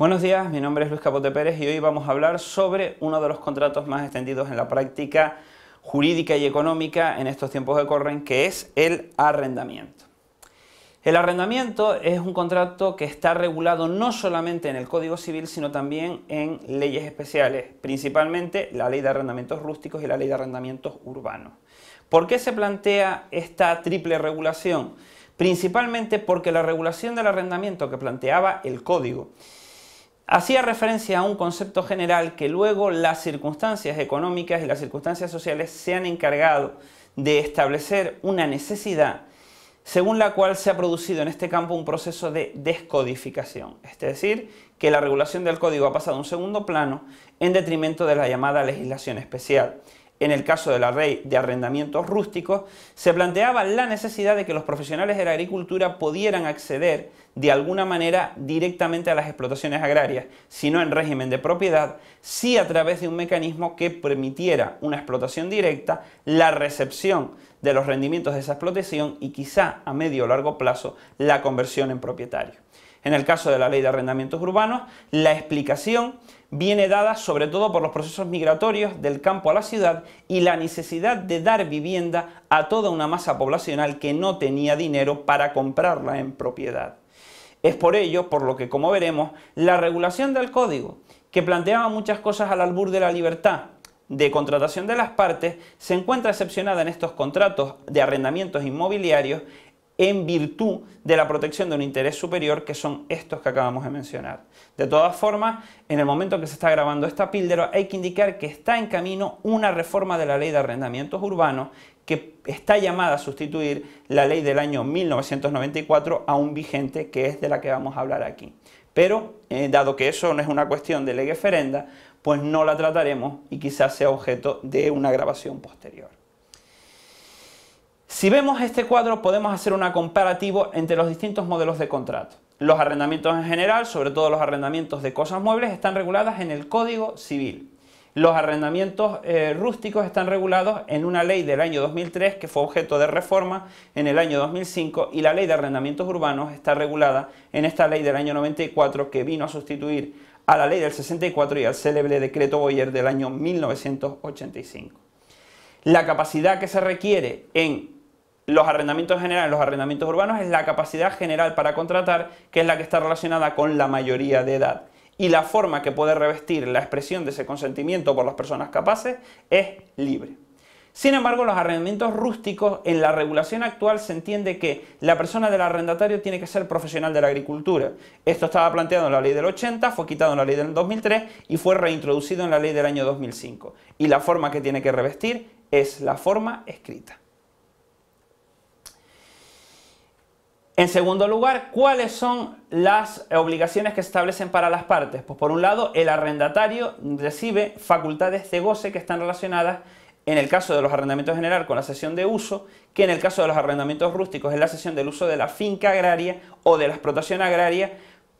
Buenos días, mi nombre es Luis Capote Pérez y hoy vamos a hablar sobre uno de los contratos más extendidos en la práctica jurídica y económica en estos tiempos que corren, que es el arrendamiento. El arrendamiento es un contrato que está regulado no solamente en el Código Civil, sino también en leyes especiales, principalmente la Ley de Arrendamientos Rústicos y la Ley de Arrendamientos Urbanos. ¿Por qué se plantea esta triple regulación? Principalmente porque la regulación del arrendamiento que planteaba el Código hacía referencia a un concepto general que luego las circunstancias económicas y las circunstancias sociales se han encargado de establecer una necesidad según la cual se ha producido en este campo un proceso de descodificación, es decir, que la regulación del código ha pasado a un segundo plano en detrimento de la llamada legislación especial. En el caso de la ley de arrendamientos rústicos, se planteaba la necesidad de que los profesionales de la agricultura pudieran acceder de alguna manera directamente a las explotaciones agrarias, si no en régimen de propiedad, sí a través de un mecanismo que permitiera una explotación directa, la recepción de los rendimientos de esa explotación y quizá a medio o largo plazo la conversión en propietario. En el caso de la ley de arrendamientos urbanos, la explicación viene dada sobre todo por los procesos migratorios del campo a la ciudad y la necesidad de dar vivienda a toda una masa poblacional que no tenía dinero para comprarla en propiedad. Es por ello, por lo que, como veremos, la regulación del código, que planteaba muchas cosas al albur de la libertad de contratación de las partes, se encuentra excepcionada en estos contratos de arrendamientos inmobiliarios en virtud de la protección de un interés superior, que son estos que acabamos de mencionar. De todas formas, en el momento que se está grabando esta píldora, hay que indicar que está en camino una reforma de la Ley de Arrendamientos Urbanos que está llamada a sustituir la ley del año 1994 aún vigente, que es de la que vamos a hablar aquí. Pero, dado que eso no es una cuestión de lege ferenda, pues no la trataremos y quizás sea objeto de una grabación posterior. Si vemos este cuadro, podemos hacer un comparativo entre los distintos modelos de contrato. Los arrendamientos en general, sobre todo los arrendamientos de cosas muebles, están regulados en el Código Civil. Los arrendamientos rústicos están regulados en una ley del año 2003 que fue objeto de reforma en el año 2005, y la ley de arrendamientos urbanos está regulada en esta ley del año 94 que vino a sustituir a la ley del 64 y al célebre decreto Boyer del año 1985. La capacidad que se requiere en los arrendamientos generales, los arrendamientos urbanos, es la capacidad general para contratar, que es la que está relacionada con la mayoría de edad. Y la forma que puede revestir la expresión de ese consentimiento por las personas capaces es libre. Sin embargo, los arrendamientos rústicos, en la regulación actual se entiende que la persona del arrendatario tiene que ser profesional de la agricultura. Esto estaba planteado en la ley del 80, fue quitado en la ley del 2003 y fue reintroducido en la ley del año 2005. Y la forma que tiene que revestir es la forma escrita. En segundo lugar, ¿cuáles son las obligaciones que se establecen para las partes? Pues por un lado, el arrendatario recibe facultades de goce que están relacionadas, en el caso de los arrendamientos general, con la cesión de uso, que en el caso de los arrendamientos rústicos es la cesión del uso de la finca agraria o de la explotación agraria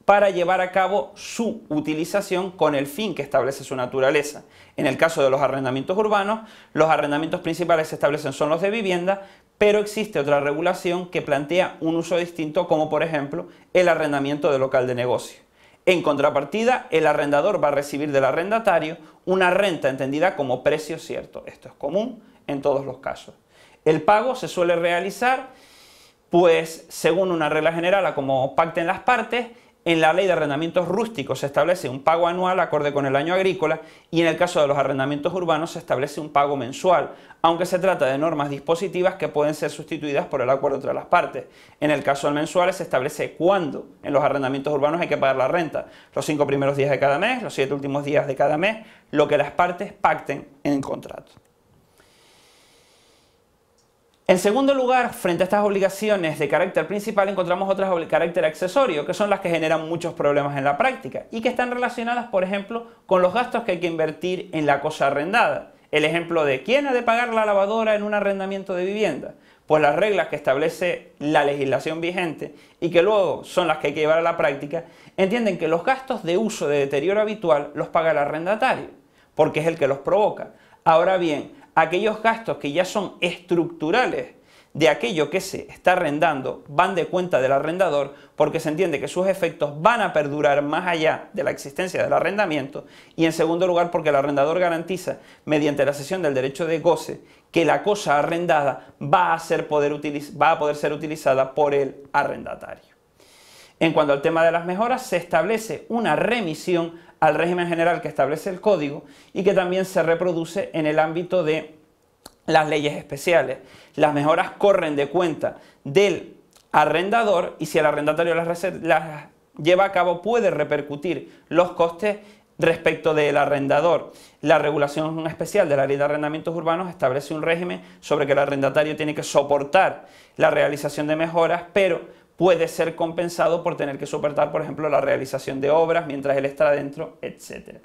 para llevar a cabo su utilización con el fin que establece su naturaleza. En el caso de los arrendamientos urbanos, los arrendamientos principales se establecen son los de vivienda, pero existe otra regulación que plantea un uso distinto, como por ejemplo el arrendamiento de local de negocio. En contrapartida, el arrendador va a recibir del arrendatario una renta entendida como precio cierto. Esto es común en todos los casos. El pago se suele realizar, pues, según una regla general, a como pacten las partes. En la ley de arrendamientos rústicos se establece un pago anual acorde con el año agrícola, y en el caso de los arrendamientos urbanos se establece un pago mensual, aunque se trata de normas dispositivas que pueden ser sustituidas por el acuerdo entre las partes. En el caso del mensual se establece cuándo en los arrendamientos urbanos hay que pagar la renta: los 5 primeros días de cada mes, los 7 últimos días de cada mes, lo que las partes pacten en el contrato. En segundo lugar, frente a estas obligaciones de carácter principal, encontramos otras de carácter accesorio, que son las que generan muchos problemas en la práctica y que están relacionadas, por ejemplo, con los gastos que hay que invertir en la cosa arrendada. El ejemplo de ¿quién ha de pagar la lavadora en un arrendamiento de vivienda? Pues las reglas que establece la legislación vigente y que luego son las que hay que llevar a la práctica, entienden que los gastos de uso de deterioro habitual los paga el arrendatario, porque es el que los provoca. Ahora bien, aquellos gastos que ya son estructurales de aquello que se está arrendando van de cuenta del arrendador, porque se entiende que sus efectos van a perdurar más allá de la existencia del arrendamiento, y en segundo lugar porque el arrendador garantiza, mediante la cesión del derecho de goce, que la cosa arrendada va a poder ser utilizada por el arrendatario. En cuanto al tema de las mejoras, se establece una remisión al régimen general que establece el Código y que también se reproduce en el ámbito de las leyes especiales. Las mejoras corren de cuenta del arrendador y si el arrendatario las lleva a cabo puede repercutir los costes respecto del arrendador. La regulación especial de la Ley de Arrendamientos Urbanos establece un régimen sobre que el arrendatario tiene que soportar la realización de mejoras, pero puede ser compensado por tener que soportar, por ejemplo, la realización de obras mientras él está dentro, etc.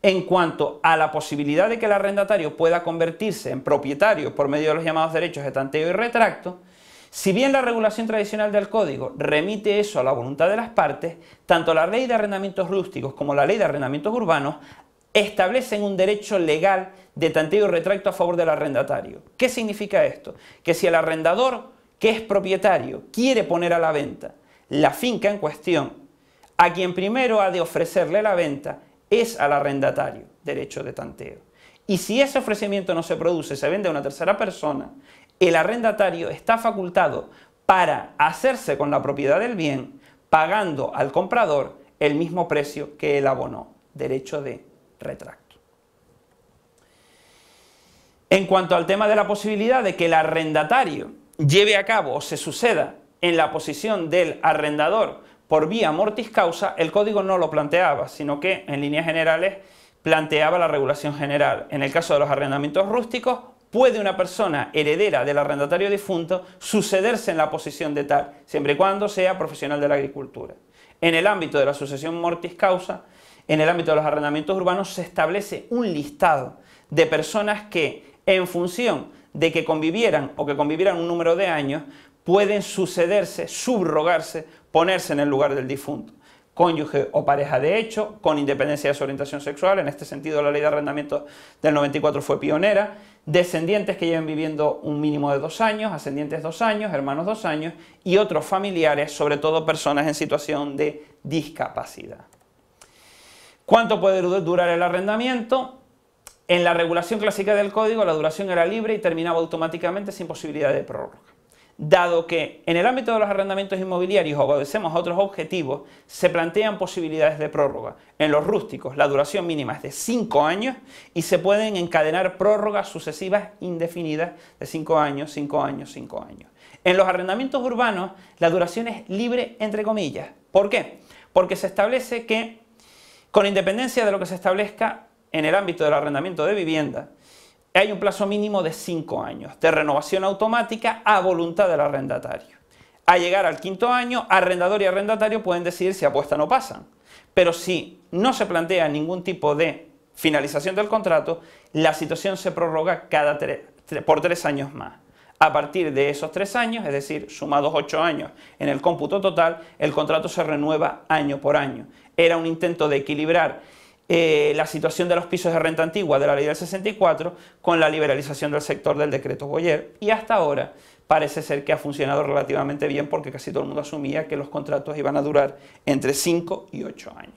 En cuanto a la posibilidad de que el arrendatario pueda convertirse en propietario por medio de los llamados derechos de tanteo y retracto, si bien la regulación tradicional del Código remite eso a la voluntad de las partes, tanto la Ley de Arrendamientos Rústicos como la Ley de Arrendamientos Urbanos establecen un derecho legal de tanteo y retracto a favor del arrendatario. ¿Qué significa esto? Que si el arrendador que es propietario quiere poner a la venta la finca en cuestión, a quien primero ha de ofrecerle la venta es al arrendatario, derecho de tanteo. Y si ese ofrecimiento no se produce, se vende a una tercera persona, el arrendatario está facultado para hacerse con la propiedad del bien, pagando al comprador el mismo precio que él abonó, derecho de retracto. En cuanto al tema de la posibilidad de que el arrendatario lleve a cabo o se suceda en la posición del arrendador por vía mortis causa, el Código no lo planteaba, sino que en líneas generales planteaba la regulación general. En el caso de los arrendamientos rústicos, puede una persona heredera del arrendatario difunto sucederse en la posición de tal, siempre y cuando sea profesional de la agricultura. En el ámbito de la sucesión mortis causa, en el ámbito de los arrendamientos urbanos, se establece un listado de personas que, en función de que convivieran o que convivieran un número de años, pueden sucederse, subrogarse, ponerse en el lugar del difunto. Cónyuge o pareja de hecho, con independencia de su orientación sexual, en este sentido la Ley de Arrendamiento del 94 fue pionera, descendientes que lleven viviendo un mínimo de 2 años, ascendientes 2 años, hermanos 2 años y otros familiares, sobre todo personas en situación de discapacidad. ¿Cuánto puede durar el arrendamiento? En la regulación clásica del Código la duración era libre y terminaba automáticamente sin posibilidad de prórroga. Dado que en el ámbito de los arrendamientos inmobiliarios obedecemos a otros objetivos, se plantean posibilidades de prórroga. En los rústicos la duración mínima es de 5 años y se pueden encadenar prórrogas sucesivas indefinidas de 5 años, 5 años, 5 años. En los arrendamientos urbanos la duración es libre entre comillas. ¿Por qué? Porque se establece que, con independencia de lo que se establezca en el ámbito del arrendamiento de vivienda, hay un plazo mínimo de 5 años de renovación automática a voluntad del arrendatario. Al llegar al 5.º año, arrendador y arrendatario pueden decidir si apuestan o pasan. Pero si no se plantea ningún tipo de finalización del contrato, la situación se prorroga por 3 años más. A partir de esos 3 años, es decir, sumados 8 años en el cómputo total, el contrato se renueva año por año. Era un intento de equilibrar la situación de los pisos de renta antigua de la Ley del 64 con la liberalización del sector del decreto Boyer, y hasta ahora parece ser que ha funcionado relativamente bien porque casi todo el mundo asumía que los contratos iban a durar entre 5 y 8 años.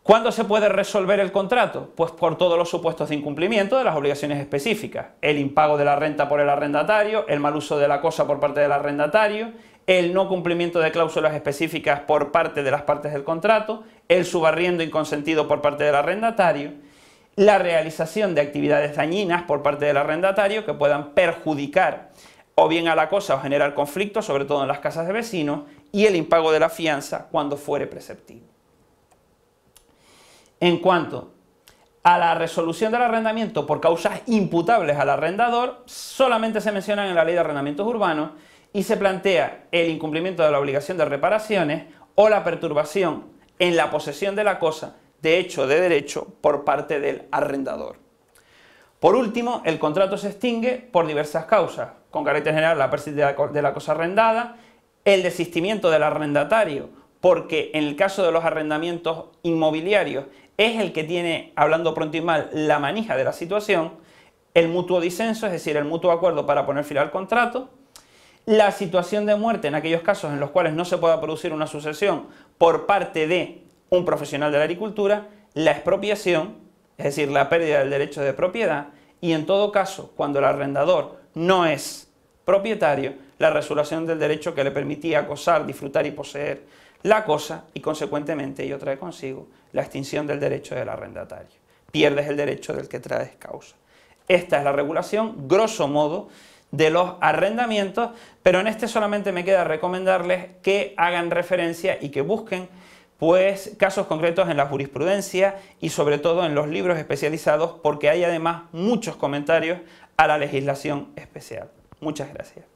¿Cuándo se puede resolver el contrato? Pues por todos los supuestos de incumplimiento de las obligaciones específicas: el impago de la renta por el arrendatario, el mal uso de la cosa por parte del arrendatario, el no cumplimiento de cláusulas específicas por parte de las partes del contrato, el subarriendo inconsentido por parte del arrendatario, la realización de actividades dañinas por parte del arrendatario que puedan perjudicar o bien a la cosa o generar conflictos, sobre todo en las casas de vecinos, y el impago de la fianza cuando fuere preceptivo. En cuanto a la resolución del arrendamiento por causas imputables al arrendador, solamente se mencionan en la Ley de Arrendamientos Urbanos y se plantea el incumplimiento de la obligación de reparaciones o la perturbación en la posesión de la cosa de hecho o de derecho por parte del arrendador. Por último, el contrato se extingue por diversas causas, con carácter general la pérdida de la cosa arrendada, el desistimiento del arrendatario, porque en el caso de los arrendamientos inmobiliarios es el que tiene, hablando pronto y mal, la manija de la situación, el mutuo disenso, es decir, el mutuo acuerdo para poner fin al contrato, la situación de muerte en aquellos casos en los cuales no se pueda producir una sucesión por parte de un profesional de la agricultura, la expropiación, es decir, la pérdida del derecho de propiedad, y en todo caso, cuando el arrendador no es propietario, la resolución del derecho que le permitía acosar, disfrutar y poseer la cosa y consecuentemente ello trae consigo la extinción del derecho del arrendatario. Pierdes el derecho del que traes causa. Esta es la regulación, grosso modo, de los arrendamientos, pero en este solamente me queda recomendarles que hagan referencia y que busquen pues casos concretos en la jurisprudencia y sobre todo en los libros especializados, porque hay además muchos comentarios a la legislación especial. Muchas gracias.